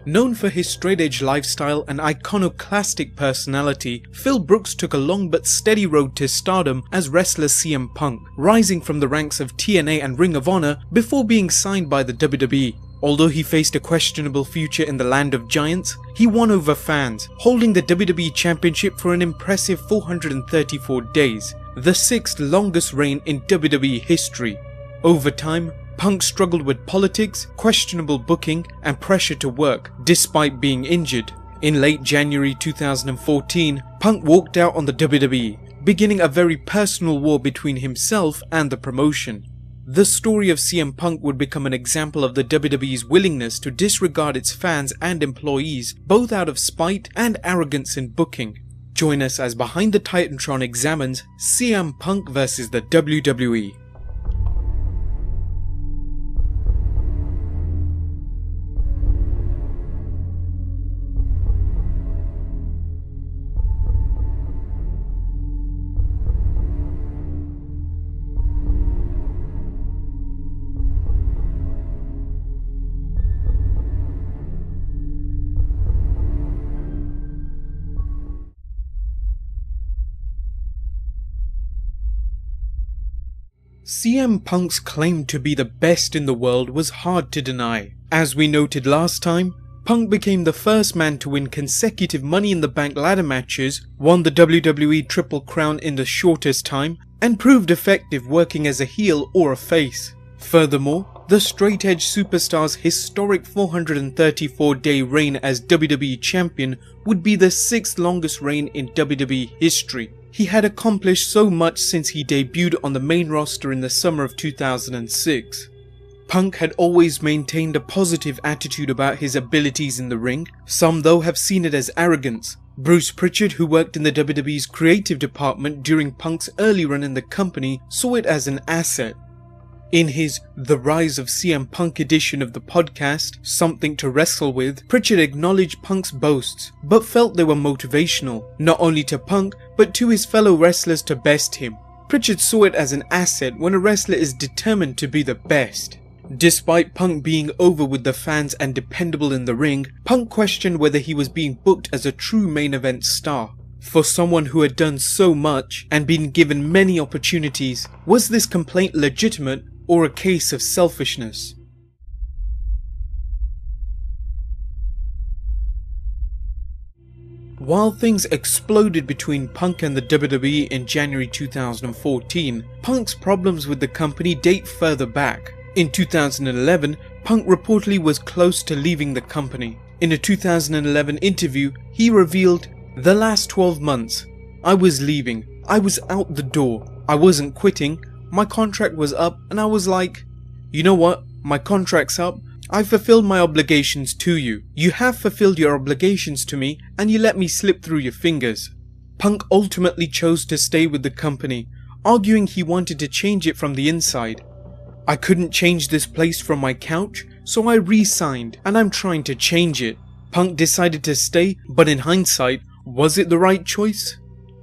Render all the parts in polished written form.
Known for his straight-edge lifestyle and iconoclastic personality, Phil Brooks took a long but steady road to stardom as wrestler CM Punk, rising from the ranks of TNA and Ring of Honor before being signed by the WWE. Although he faced a questionable future in the land of giants, he won over fans, holding the WWE Championship for an impressive 434 days, the sixth longest reign in WWE history. Over time, Punk struggled with politics, questionable booking, and pressure to work, despite being injured. In late January 2014, Punk walked out on the WWE, beginning a very personal war between himself and the promotion. The story of CM Punk would become an example of the WWE's willingness to disregard its fans and employees, both out of spite and arrogance in booking. Join us as Behind the Titantron examines CM Punk vs the WWE. CM Punk's claim to be the best in the world was hard to deny. As we noted last time, Punk became the first man to win consecutive Money in the Bank ladder matches, won the WWE Triple Crown in the shortest time, and proved effective working as a heel or a face. Furthermore, the straight-edge superstar's historic 434-day reign as WWE Champion would be the sixth longest reign in WWE history. He had accomplished so much since he debuted on the main roster in the summer of 2006. Punk had always maintained a positive attitude about his abilities in the ring. Some though have seen it as arrogance. Bruce Pritchard, who worked in the WWE's creative department during Punk's early run in the company, saw it as an asset. In his The Rise of CM Punk edition of the podcast, Something to Wrestle With, Pritchard acknowledged Punk's boasts, but felt they were motivational, not only to Punk, but to his fellow wrestlers to best him. Pritchard saw it as an asset when a wrestler is determined to be the best. Despite Punk being over with the fans and dependable in the ring, Punk questioned whether he was being booked as a true main event star. For someone who had done so much and been given many opportunities, was this complaint legitimate or a case of selfishness? While things exploded between Punk and the WWE in January 2014, Punk's problems with the company date further back. In 2011, Punk reportedly was close to leaving the company. In a 2011 interview, he revealed, "The last 12 months, I was leaving. I was out the door. I wasn't quitting. My contract was up and I was like, you know what, my contract's up, I've fulfilled my obligations to you. You have fulfilled your obligations to me and you let me slip through your fingers." Punk ultimately chose to stay with the company, arguing he wanted to change it from the inside. "I couldn't change this place from my couch, so I re-signed and I'm trying to change it." Punk decided to stay, but in hindsight, was it the right choice?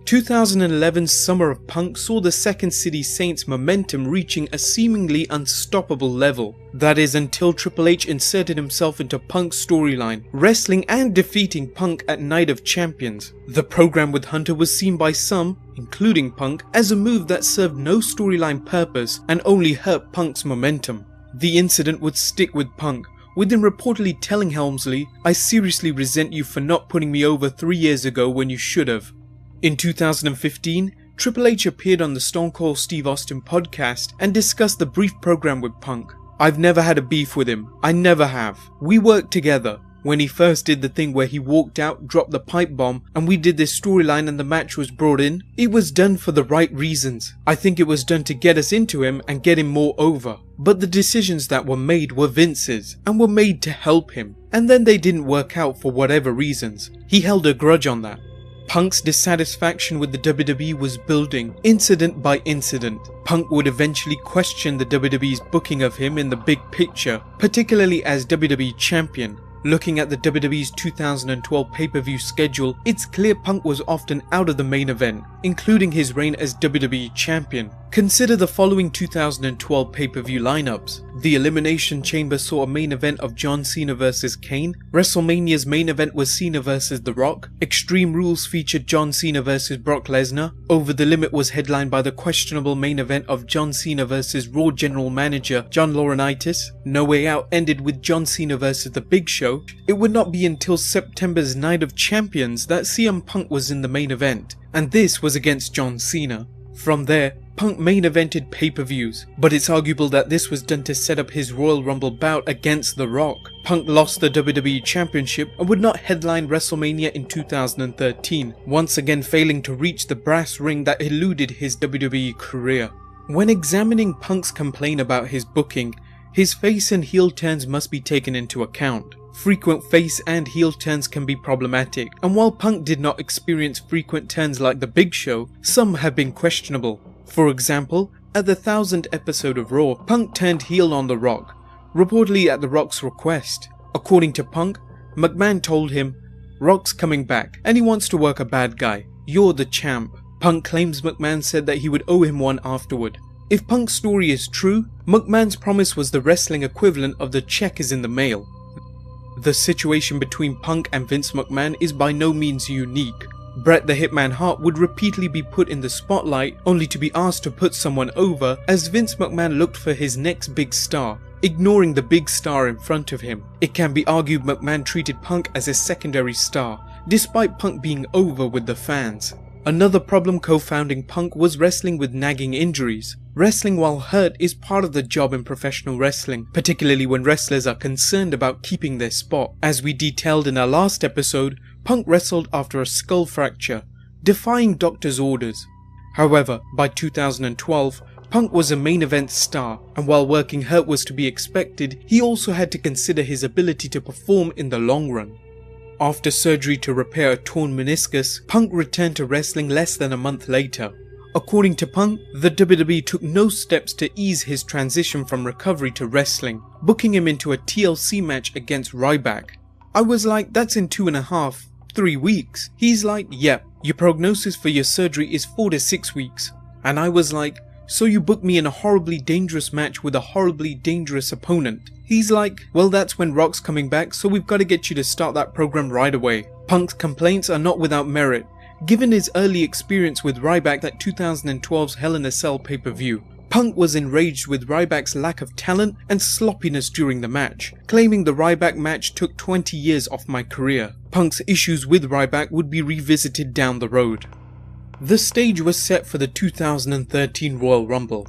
2011's Summer of Punk saw the Second City Saints' momentum reaching a seemingly unstoppable level. That is until Triple H inserted himself into Punk's storyline, wrestling and defeating Punk at Night of Champions. The program with Hunter was seen by some, including Punk, as a move that served no storyline purpose and only hurt Punk's momentum. The incident would stick with Punk, with him reportedly telling Helmsley, "I seriously resent you for not putting me over 3 years ago when you should have." In 2015, Triple H appeared on the Stone Cold Steve Austin podcast and discussed the brief program with Punk. "I've never had a beef with him. I never have. We worked together. When he first did the thing where he walked out, dropped the pipe bomb, and we did this storyline and the match was brought in, it was done for the right reasons. I think it was done to get us into him and get him more over. But the decisions that were made were Vince's and were made to help him. And then they didn't work out for whatever reasons. He held a grudge on that." Punk's dissatisfaction with the WWE was building, incident by incident. Punk would eventually question the WWE's booking of him in the big picture, particularly as WWE Champion. Looking at the WWE's 2012 pay-per-view schedule, it's clear Punk was often out of the main event, including his reign as WWE Champion. Consider the following 2012 pay-per-view lineups. The Elimination Chamber saw a main event of John Cena vs Kane. WrestleMania's main event was Cena vs The Rock. Extreme Rules featured John Cena vs Brock Lesnar. Over the Limit was headlined by the questionable main event of John Cena vs Raw General Manager John Laurinaitis. No Way Out ended with John Cena vs The Big Show. It would not be until September's Night of Champions that CM Punk was in the main event, and this was against John Cena. From there, Punk main evented pay-per-views, but it's arguable that this was done to set up his Royal Rumble bout against The Rock. Punk lost the WWE Championship and would not headline WrestleMania in 2013, once again failing to reach the brass ring that eluded his WWE career. When examining Punk's complaint about his booking, his face and heel turns must be taken into account. Frequent face and heel turns can be problematic, and while Punk did not experience frequent turns like The Big Show, some have been questionable. For example, at the 1000th episode of Raw, Punk turned heel on The Rock, reportedly at The Rock's request. According to Punk, McMahon told him, "Rock's coming back, and he wants to work a bad guy. You're the champ." Punk claims McMahon said that he would owe him one afterward. If Punk's story is true, McMahon's promise was the wrestling equivalent of the check is in the mail. The situation between Punk and Vince McMahon is by no means unique. Bret the Hitman Hart would repeatedly be put in the spotlight only to be asked to put someone over as Vince McMahon looked for his next big star, ignoring the big star in front of him. It can be argued McMahon treated Punk as a secondary star, despite Punk being over with the fans. Another problem co-founding Punk was wrestling with nagging injuries. Wrestling while hurt is part of the job in professional wrestling, particularly when wrestlers are concerned about keeping their spot. As we detailed in our last episode, Punk wrestled after a skull fracture, defying doctors' orders. However, by 2012, Punk was a main event star, and while working hurt was to be expected, he also had to consider his ability to perform in the long run. After surgery to repair a torn meniscus, Punk returned to wrestling less than a month later. According to Punk, the WWE took no steps to ease his transition from recovery to wrestling, booking him into a TLC match against Ryback. I was like, that's in 2.5, 3 weeks. He's like, yep, your prognosis for your surgery is 4 to 6 weeks. And I was like, so you booked me in a horribly dangerous match with a horribly dangerous opponent. He's like, well, that's when Rock's coming back, so we've got to get you to start that program right away. Punk's complaints are not without merit, given his early experience with Ryback at 2012's Hell in a Cell pay-per-view. Punk was enraged with Ryback's lack of talent and sloppiness during the match, claiming the Ryback match took 20 years off my career. Punk's issues with Ryback would be revisited down the road. The stage was set for the 2013 Royal Rumble.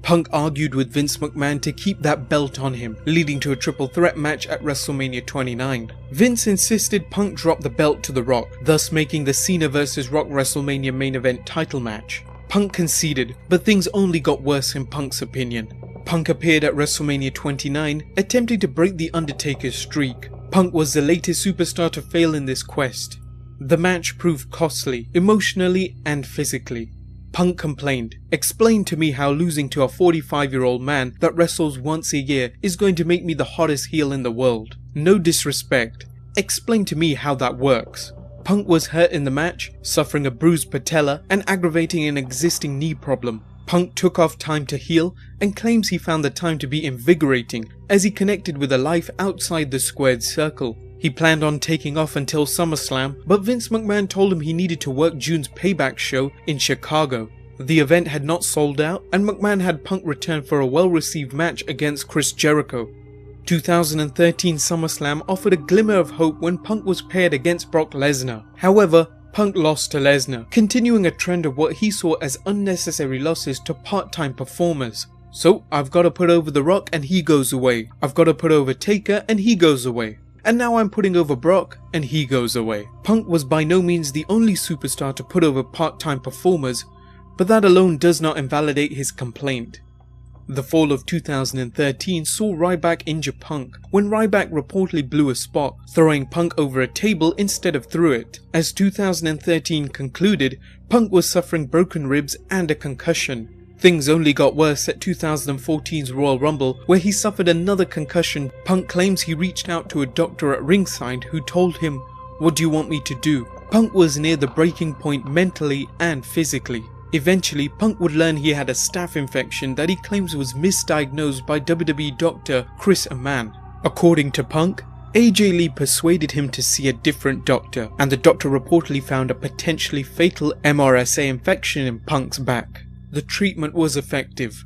Punk argued with Vince McMahon to keep that belt on him, leading to a triple threat match at WrestleMania 29. Vince insisted Punk drop the belt to The Rock, thus making the Cena vs Rock WrestleMania main event title match. Punk conceded, but things only got worse in Punk's opinion. Punk appeared at WrestleMania 29, attempting to break The Undertaker's streak. Punk was the latest superstar to fail in this quest. The match proved costly, emotionally and physically. Punk complained, "Explain to me how losing to a 45-year-old man that wrestles once a year is going to make me the hottest heel in the world. No disrespect. Explain to me how that works." Punk was hurt in the match, suffering a bruised patella and aggravating an existing knee problem. Punk took off time to heal and claims he found the time to be invigorating as he connected with a life outside the squared circle. He planned on taking off until SummerSlam, but Vince McMahon told him he needed to work June's Payback show in Chicago. The event had not sold out, and McMahon had Punk return for a well-received match against Chris Jericho. 2013 SummerSlam offered a glimmer of hope when Punk was paired against Brock Lesnar. However, Punk lost to Lesnar, continuing a trend of what he saw as unnecessary losses to part-time performers. So, I've got to put over The Rock and he goes away. I've got to put over Taker and he goes away. And now I'm putting over Brock and he goes away. Punk was by no means the only superstar to put over part-time performers, but that alone does not invalidate his complaint. The fall of 2013 saw Ryback injure Punk, when Ryback reportedly blew a spot, throwing Punk over a table instead of through it. As 2013 concluded, Punk was suffering broken ribs and a concussion. Things only got worse at 2014's Royal Rumble, where he suffered another concussion. Punk claims he reached out to a doctor at ringside who told him, "What do you want me to do?" Punk was near the breaking point mentally and physically. Eventually, Punk would learn he had a staph infection that he claims was misdiagnosed by WWE doctor Chris Amann. According to Punk, AJ Lee persuaded him to see a different doctor, and the doctor reportedly found a potentially fatal MRSA infection in Punk's back. The treatment was effective.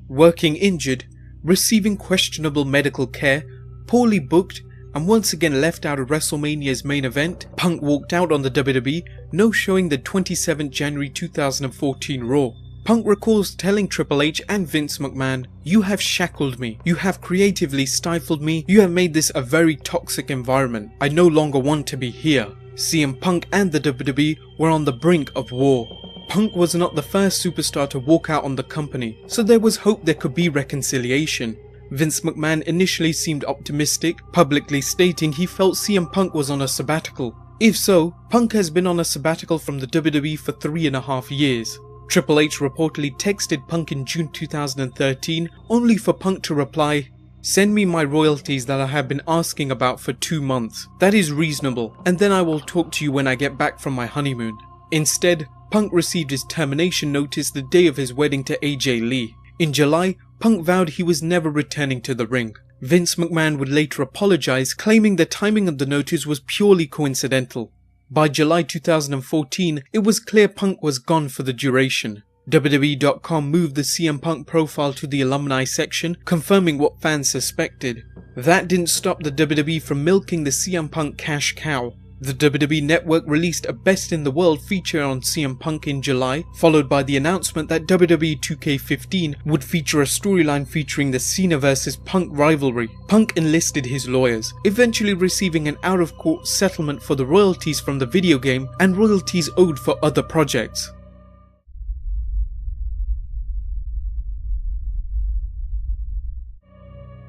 Working injured, receiving questionable medical care, poorly booked, and once again left out of WrestleMania's main event, Punk walked out on the WWE, no-showing the 27th January 2014 Raw. Punk recalls telling Triple H and Vince McMahon, "You have shackled me, you have creatively stifled me, you have made this a very toxic environment. I no longer want to be here." CM Punk and the WWE were on the brink of war. Punk was not the first superstar to walk out on the company, so there was hope there could be reconciliation. Vince McMahon initially seemed optimistic, publicly stating he felt CM Punk was on a sabbatical. If so, Punk has been on a sabbatical from the WWE for 3.5 years. Triple H reportedly texted Punk in June 2013, only for Punk to reply, "Send me my royalties that I have been asking about for 2 months. That is reasonable, and then I will talk to you when I get back from my honeymoon." Instead, Punk received his termination notice the day of his wedding to AJ Lee. In July, Punk vowed he was never returning to the ring. Vince McMahon would later apologize, claiming the timing of the notice was purely coincidental. By July 2014, it was clear Punk was gone for the duration. WWE.com moved the CM Punk profile to the alumni section, confirming what fans suspected. That didn't stop the WWE from milking the CM Punk cash cow. The WWE Network released a Best in the World feature on CM Punk in July, followed by the announcement that WWE 2K15 would feature a storyline featuring the Cena vs Punk rivalry. Punk enlisted his lawyers, eventually receiving an out-of-court settlement for the royalties from the video game and royalties owed for other projects.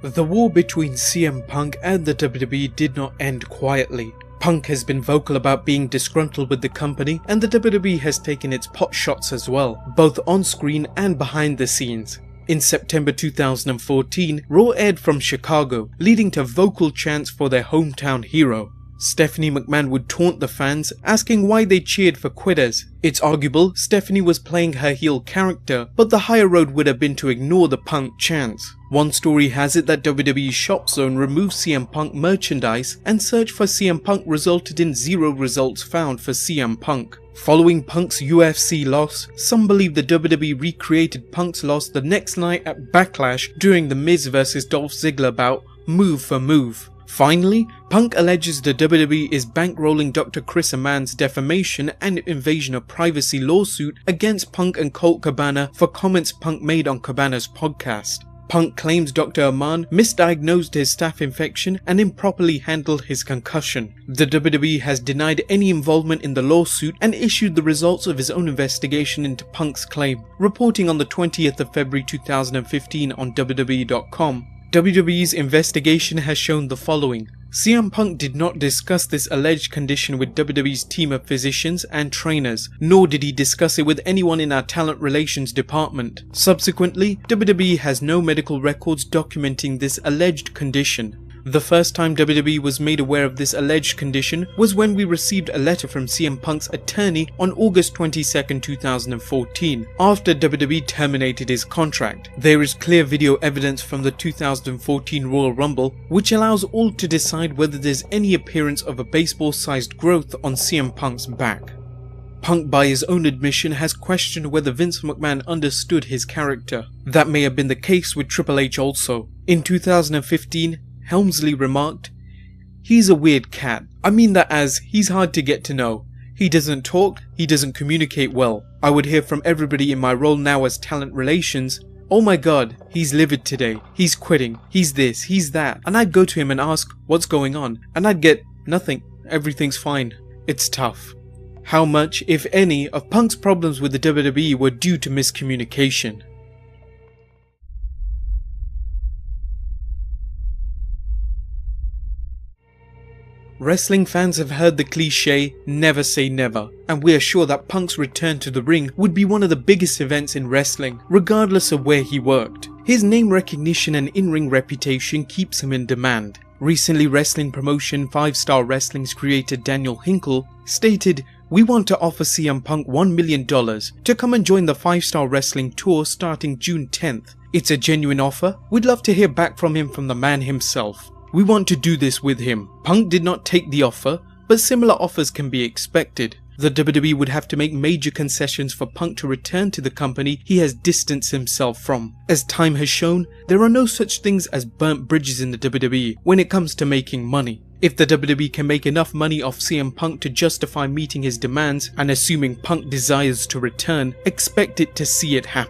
The war between CM Punk and the WWE did not end quietly. Punk has been vocal about being disgruntled with the company, and the WWE has taken its pot shots as well, both on screen and behind the scenes. In September 2014, Raw aired from Chicago, leading to vocal chants for their hometown hero. Stephanie McMahon would taunt the fans, asking why they cheered for quitters. It's arguable Stephanie was playing her heel character, but the higher road would have been to ignore the Punk chants. One story has it that WWE Shop Zone removed CM Punk merchandise, and search for CM Punk resulted in 0 results found for CM Punk. Following Punk's UFC loss, some believe the WWE recreated Punk's loss the next night at Backlash during the Miz vs Dolph Ziggler bout, move for move. Finally, Punk alleges the WWE is bankrolling Dr. Chris Amann's defamation and invasion of privacy lawsuit against Punk and Colt Cabana for comments Punk made on Cabana's podcast. Punk claims Dr. Amann misdiagnosed his staph infection and improperly handled his concussion. The WWE has denied any involvement in the lawsuit and issued the results of his own investigation into Punk's claim, reporting on the 20th of February 2015 on WWE.com. WWE's investigation has shown the following. CM Punk did not discuss this alleged condition with WWE's team of physicians and trainers, nor did he discuss it with anyone in our talent relations department. Subsequently, WWE has no medical records documenting this alleged condition. The first time WWE was made aware of this alleged condition was when we received a letter from CM Punk's attorney on August 22, 2014, after WWE terminated his contract. There is clear video evidence from the 2014 Royal Rumble which allows all to decide whether there's any appearance of a baseball-sized growth on CM Punk's back. Punk, by his own admission, has questioned whether Vince McMahon understood his character. That may have been the case with Triple H also. In 2015, Helmsley remarked, "He's a weird cat. I mean that as, he's hard to get to know. He doesn't talk, he doesn't communicate well. I would hear from everybody in my role now as talent relations, 'Oh my god, he's livid today, he's quitting, he's this, he's that,' and I'd go to him and ask, 'What's going on?' and I'd get, 'Nothing, everything's fine.' It's tough." How much, if any, of Punk's problems with the WWE were due to miscommunication? Wrestling fans have heard the cliche, never say never, and we are sure that Punk's return to the ring would be one of the biggest events in wrestling, regardless of where he worked. His name recognition and in-ring reputation keeps him in demand. Recently, wrestling promotion 5 Star Wrestling's creator Daniel Hinkle stated, "We want to offer CM Punk $1 million to come and join the 5 Star Wrestling tour starting June 10th. It's a genuine offer. We'd love to hear back from him from the man himself. We want to do this with him." Punk did not take the offer, but similar offers can be expected. The WWE would have to make major concessions for Punk to return to the company he has distanced himself from. As time has shown, there are no such things as burnt bridges in the WWE when it comes to making money. If the WWE can make enough money off CM Punk to justify meeting his demands, and assuming Punk desires to return, expect it to see it happen.